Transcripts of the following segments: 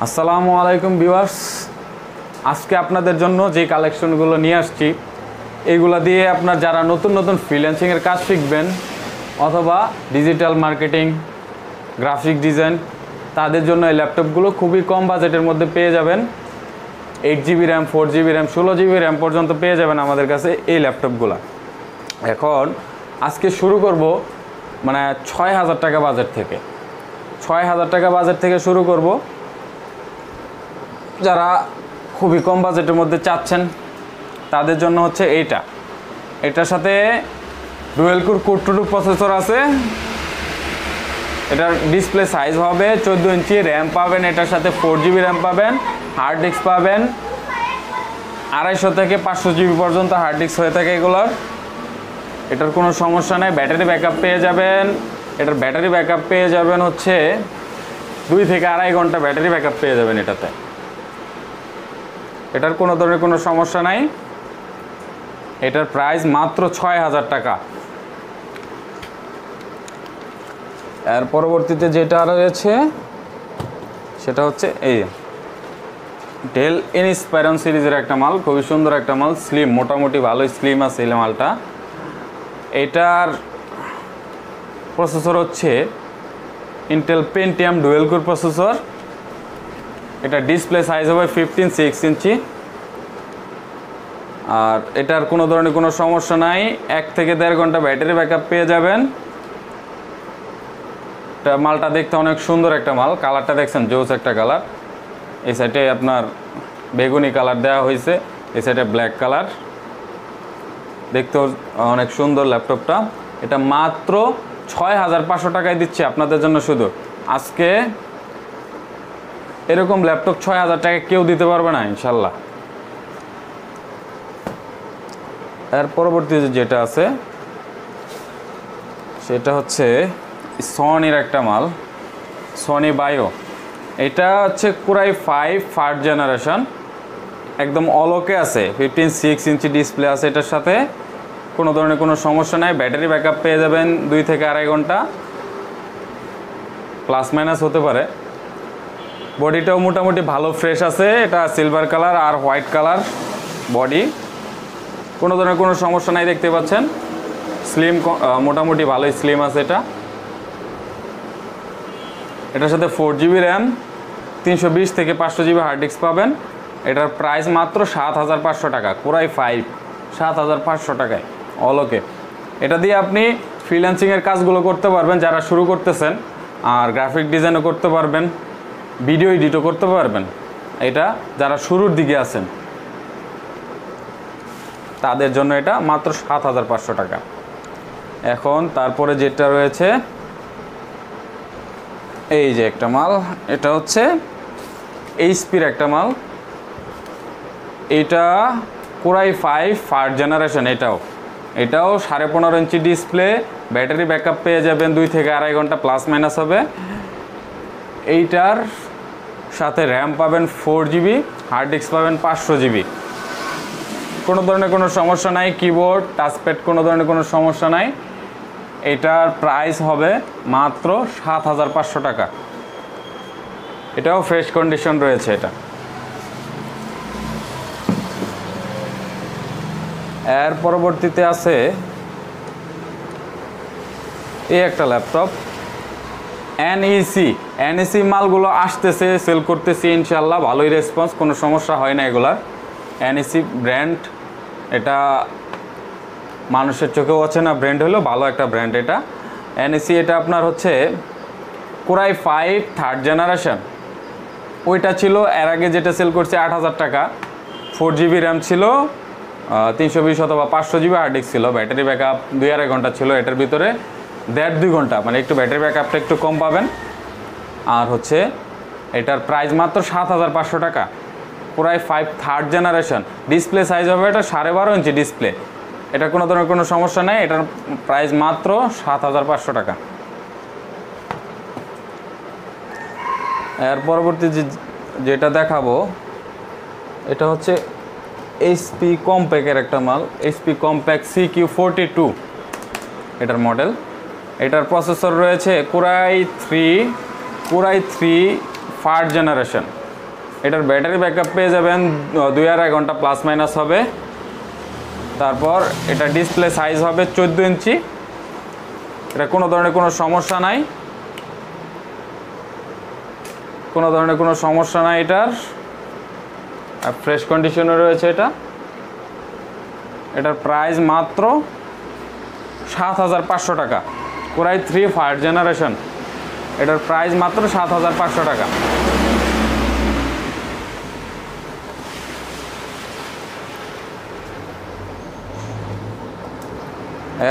আসসালামু আলাইকুম ভিউয়ার্স, আজকে আপনাদের জন্য যে কালেকশনগুলো নিয়ে আসছি এইগুলো দিয়ে আপনার যারা নতুন নতুন ফ্রিল্যান্সিংয়ের কাজ শিখবেন অথবা ডিজিটাল মার্কেটিং, গ্রাফিক ডিজাইন, তাদের জন্য এই ল্যাপটপগুলো খুবই কম বাজেটের মধ্যে পেয়ে যাবেন। 8GB RAM, 4GB RAM, 16GB RAM পর্যন্ত পেয়ে যাবেন আমাদের কাছে এই ল্যাপটপগুলো। এখন আজকে শুরু করব 6000 টাকা বাজেট থেকে। 6000 টাকা বাজেট থেকে শুরু করব। যারা খুবই কম বাজেটের মধ্যে চাচ্ছেন তাদের জন্য হচ্ছে এটার সাথে dual core core two processor আছে। এটার ডিসপ্লে সাইজ হবে 14 ইঞ্চি, র্যাম পাবেন এটার সাথে 4GB র্যাম পাবেন, হার্ড ডিস্ক পাবেন 250 থেকে 500GB পর্যন্ত হার্ড ডিস্ক হয়ে থাকে এগুলোর। এটার কোনো সমস্যা নেই। ব্যাটারি ব্যাকআপ পেয়ে যাবেন। এটার ব্যাটারি ব্যাকআপ পেয়ে যাবেন হচ্ছে 2 থেকে 2.5 ঘন্টা ব্যাটারি ব্যাকআপ পেয়ে যাবেন এটাতে। এটার কোনো ধরনের কোনো সমস্যা নাই। এটার প্রাইস মাত্র 6000 টাকা। এর পরবর্তীতে যেটা রয়েছে সেটা হচ্ছে এই ডেল ইনস্পায়রন সিরিজের একটা মাল, খুবই সুন্দর একটা মাল, স্লিম, মোটামুটি ভালোই স্লিম আছে এই মালটা। এটার প্রসেসর হচ্ছে Intel Pentium dual core processor. এটা ডিসপ্লে সাইজ হবে 15.6 ইঞ্চি। আর এটার কোনো ধরনের কোনো সমস্যা নাই। 1 থেকে 1.5 ঘন্টা ব্যাটারি ব্যাকআপ পেয়ে যাবেন। এটা মালটা দেখতে অনেক সুন্দর একটা মাল। কালারটা দেখছেন, জোস একটা কালার। এই সাইডে আপনার বেগুনি কালার দেওয়া হয়েছে, এই সাইডে ব্ল্যাক কালার। দেখতেও অনেক সুন্দর ল্যাপটপটা। এটা মাত্র 6500 টাকায় দিচ্ছে আপনাদের জন্য। শুধু আজকে এরকম ল্যাপটপ 6000 টাকায় কেউ দিতে পারবে না ইনশাল্লাহ। এর পরবর্তী যেটা আছে সেটা হচ্ছে সনির একটা মাল, সনি বায়ো। এটা হচ্ছে কোরাই 5 ফার্স্ট জেনারেশন, একদম অলকে আছে। 15.6 ইঞ্চি ডিসপ্লে আছে এটার সাথে। কোনো ধরনের কোনো সমস্যা নাই। ব্যাটারি ব্যাকআপ পেয়ে যাবেন 2 থেকে 2.5 ঘন্টা, প্লাস মাইনাস হতে পারে। বডিটাও মোটামুটি ভালো ফ্রেশ আছে। এটা সিলভার কালার আর হোয়াইট কালার বডি। কোনো ধরনের কোনো সমস্যা নাই, দেখতে পাচ্ছেন। স্লিম, মোটামুটি ভালোই স্লিম আছে এটা। এটার সাথে 4GB র্যাম, 320 থেকে 500GB হার্ড ডিস্ক পাবেন। এটার প্রাইস মাত্র 7500 টাকা। কোরাই 5 7500 টাকায় অলকে। এটা দিয়ে আপনি ফ্রিল্যান্সিংয়ের কাজগুলো করতে পারবেন যারা শুরু করতেছেন, আর গ্রাফিক ডিজাইনও করতে পারবেন, ভিডিও এডিটও করতে পারবেন। এটা যারা শুরুর দিকে আছেন তাদের জন্য এটা মাত্র 7500 টাকা। এখন তারপরে যেটা রয়েছে এই যে একটা মাল, এটা হচ্ছে এইচপির একটা মাল। এটা কোরাই 5 ফার্স্ট জেনারেশন। এটাও 15.5 ইঞ্চি ডিসপ্লে। ব্যাটারি ব্যাকআপ পেয়ে যাবেন 2 থেকে 2.5 ঘন্টা, প্লাস মাইনাস হবে। এইটার সাথে র্যাম পাবেন 4GB, হার্ড ডিস্ক পাবেন 500GB। কোনো ধরনের কোনো সমস্যা নাই। কিবোর্ড, টাচপ্যাড, কোনো ধরনের কোনো সমস্যা নাই। এটার প্রাইস হবে মাত্র 7500 টাকা। এটাও ফ্রেশ কন্ডিশন রয়েছে এটা। এর পরবর্তীতে আছে এই একটা ল্যাপটপ NEC মালগুলো আসতেছে, সেল করতেছি ইনশাল্লাহ। ভালোই রেসপন্স, কোনো সমস্যা হয় না এগুলার। NEC ব্র্যান্ড, এটা মানুষের চোখেও অচেনা ব্র্যান্ড, হলো ভালো একটা ব্র্যান্ড এটা NEC। এটা আপনার হচ্ছে কোরাই 5 থার্ড জেনারেশন। ওইটা ছিল এর আগে যেটা সেল করছে 8000 টাকা। 4GB র্যাম ছিল, 320 অথবা 500GB হার্ড ডিস্ক ছিল। ব্যাটারি ব্যাকআপ 2-2.5 ঘন্টা ছিল। এটার ভিতরে 1.5-2 ঘন্টা, একটু ব্যাটারি ব্যাকআপটা একটু কম পাবেন। আর হচ্ছে এটার প্রাইস মাত্র 7500 টাকা। Core i 5 third generation. Display size হবে এটা 12.5 ইঞ্চি ডিসপ্লে। এটা কোনো ধরনের কোনো সমস্যা নেই। এটার প্রাইস মাত্র 7500 টাকা। এর পরবর্তী যেটা দেখাবো এটা হচ্ছে এইচপি কম্প্যাক্টের একটা মাল, এইচপি কম্প্যাক্ট CQ42 এটার মডেল। এটার প্রসেসর রয়েছে কোরাই 3 ফার্স্ট জেনারেশন। এটার ব্যাটারি ব্যাকআপ পেয়ে যাবেন 2.5 ঘন্টা প্লাস মাইনাস হবে। তারপর এটা ডিসপ্লে সাইজ হবে 14 ইঞ্চি। এটা কোনো ধরনের কোনো সমস্যা নাই, কোনো ধরনের কোনো সমস্যা নাই এটার। ফ্রেশ কন্ডিশনে রয়েছে এটা। এটার প্রাইস মাত্র 7,500 টাকা। কোরাই 3 ফার্স্ট জেনারেশন, এটার প্রাইস মাত্র 7,500 টাকা।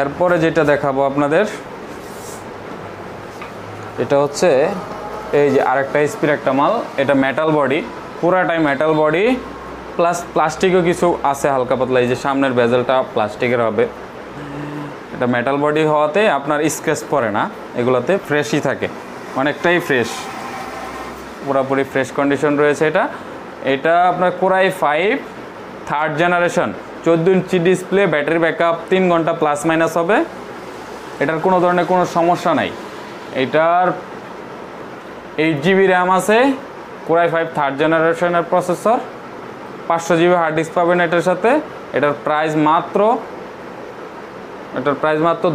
এরপরে যেটা দেখাবো আপনাদের, এটা হচ্ছে এই যে আরেকটা স্পির একটা মাল। এটা মেটাল বডি, পুরাটাই মেটাল বডি, প্লাস প্লাস্টিকও কিছু আছে হালকা পাতলা। এই যে সামনের বেজেলটা প্লাস্টিকের হবে। এটা মেটাল বডি হওয়াতে আপনার স্ক্র্যাচ পড়ে না, এগুলোতে ফ্রেশই থাকে, অনেকটাই ফ্রেশ, পুরোপুরি ফ্রেশ কন্ডিশন রয়েছে এটা। এটা আপনার core i 5 third generation, 14 inch display, battery backup 3 ঘন্টা প্লাস মাইনাস হবে। এটার কোনো ধরনের কোনো সমস্যা নাই। এটার 8 জিবি র্যাম আছে, কোরাই 5 থার্ড জেনারেশনের প্রসেসর, 500 জিবি হার্ড ডিস্ক পাবেন এটার সাথে। এটার প্রাইস মাত্র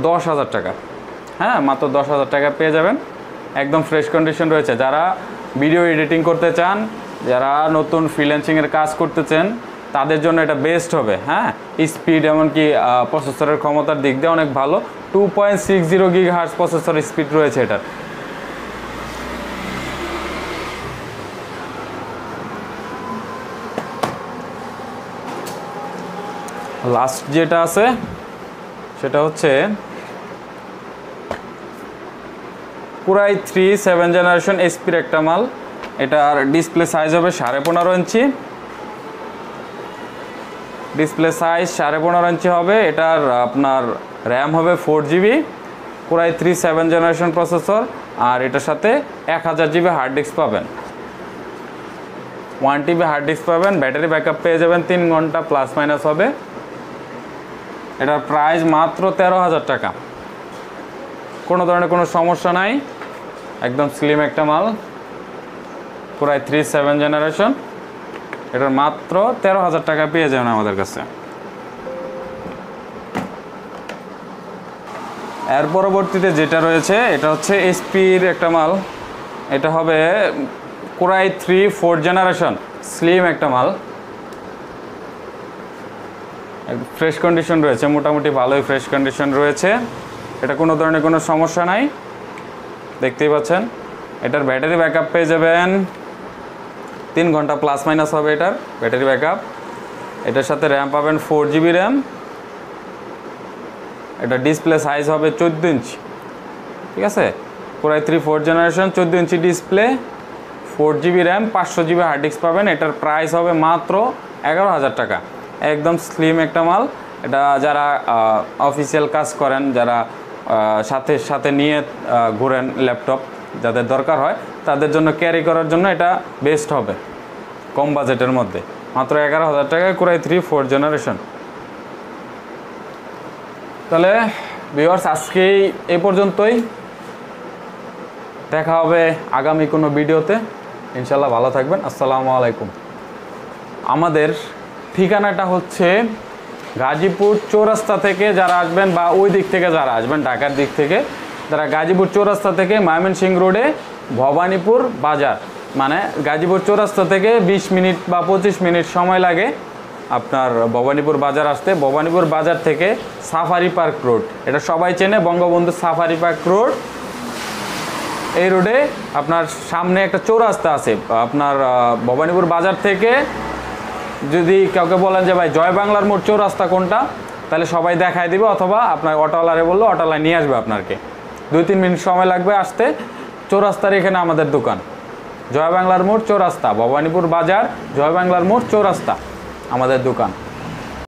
10,000 টাকা। হ্যাঁ, মাত্র 10,000 টাকা পেয়ে যাবেন, একদম ফ্রেশ কন্ডিশন রয়েছে। যারা ভিডিও এডিটিং করতে চান, যারা নতুন ফ্রিল্যান্সিংয়ের কাজ করতে চান, তাদের জন্য এটা বেস্ট হবে। হ্যাঁ, স্পিড এমনকি প্রসেসরের ক্ষমতার দিক দিয়ে অনেক ভালো। 2.60 GHz প্রসেসর স্পিড রয়েছে এটার। লাস্ট যেটা আছে সেটা হচ্ছে কোরাই 3 7 জেনারেশন এসপির একটা মাল। এটার ডিসপ্লে সাইজ হবে 15.5 ইঞ্চি, ডিসপ্লে সাইজ 15.5 ইঞ্চি হবে। এটার আপনার র্যাম হবে 4 জিবি, কোরাই 3 7 জেনারেশন প্রসেসর। আর এটার সাথে 1000 জিবি হার্ড ডিস্ক পাবেন, 1 টিবি হার্ড ডিস্ক পাবেন। ব্যাটারি ব্যাকআপ পেয়ে যাবেন 3 ঘন্টা প্লাস মাইনাস হবে। এটার প্রাইস মাত্র 13,000 টাকা। কোনো ধরনের কোনো সমস্যা নাই, একদম স্লিম একটা মাল, কোরাই 3 7 জেনারেশন। এটার মাত্র 13,000 টাকা পেয়ে যাবেন আমাদের কাছে। এর পরবর্তীতে যেটা রয়েছে এটা হচ্ছে এসপির একটা মাল। এটা হবে কোরাই 3 4 জেনারেশন, স্লিম একটা মাল, ফ্রেশ কন্ডিশন রয়েছে, মোটামুটি ভালোই ফ্রেশ কন্ডিশন রয়েছে। এটা কোনো ধরনের কোনো সমস্যা নাই, দেখতেই পাচ্ছেন। এটার ব্যাটারি ব্যাকআপ পেয়ে যাবেন 3 ঘন্টা প্লাস মাইনাস হবে এটার ব্যাটারি ব্যাকআপ। এটার সাথে র্যাম পাবেন 4 জিবি র্যাম। এটা ডিসপ্লে সাইজ হবে 14 ইঞ্চি, ঠিক আছে। Core i 3 4 generation, 14 inch display, 4 GB RAM, 500 GB hard disk পাবেন। এটার প্রাইস হবে মাত্র 11,000 টাকা। একদম স্লিম একটা মাল। এটা যারা অফিসিয়াল কাজ করেন, যারা সাথে সাথে নিয়ে ঘুরেন ল্যাপটপ, যাদের দরকার হয় তাদের জন্য ক্যারি করার জন্য এটা বেস্ট হবে, কম বাজেটের মধ্যে। মাত্র 11,000 টাকায় কোরাই 3 4 জেনারেশন। তাহলে ভিউয়ার্স, আজকেই এই পর্যন্তই, দেখা হবে আগামী কোনো ভিডিওতে। ইনশাল্লাহ ভালো থাকবেন। আসসালামু আলাইকুম। আমাদের ঠিকানাটা হচ্ছে গাজীপুর চৌরাস্তা থেকে যারা আসবেন, বা ওই দিক থেকে যারা আসবেন ঢাকার দিক থেকে, যারা গাজীপুর চৌরাস্তা থেকে ময়মনসিংহ রোডে ভবানীপুর বাজার, মানে গাজীপুর চৌরাস্তা থেকে 20 মিনিট বা 25 মিনিট সময় লাগে আপনার ভবানীপুর বাজার আসতে। ভবানীপুর বাজার থেকে সাফারি পার্ক রোড, এটা সবাই চেনে, বঙ্গবন্ধু সাফারি পার্ক রোড। এই রোডে আপনার সামনে একটা চৌরাস্তা আছে। আপনার ভবানীপুর বাজার থেকে যদি কাউকে বলেন যে ভাই জয় বাংলার মোড় চৌরাস্তা কোনটা, তাহলে সবাই দেখায় দিবে, অথবা আপনার অটোওয়ালারে বললো অটোওয়ালা নিয়ে আসবে আপনাকে। 2-3 মিনিট সময় লাগবে আসতে। চৌরাস্তার এখানে আমাদের দোকান, জয় বাংলার মোড় চৌরাস্তা, ভবানীপুর বাজার, জয় বাংলার মোড় চৌরাস্তা আমাদের দোকান।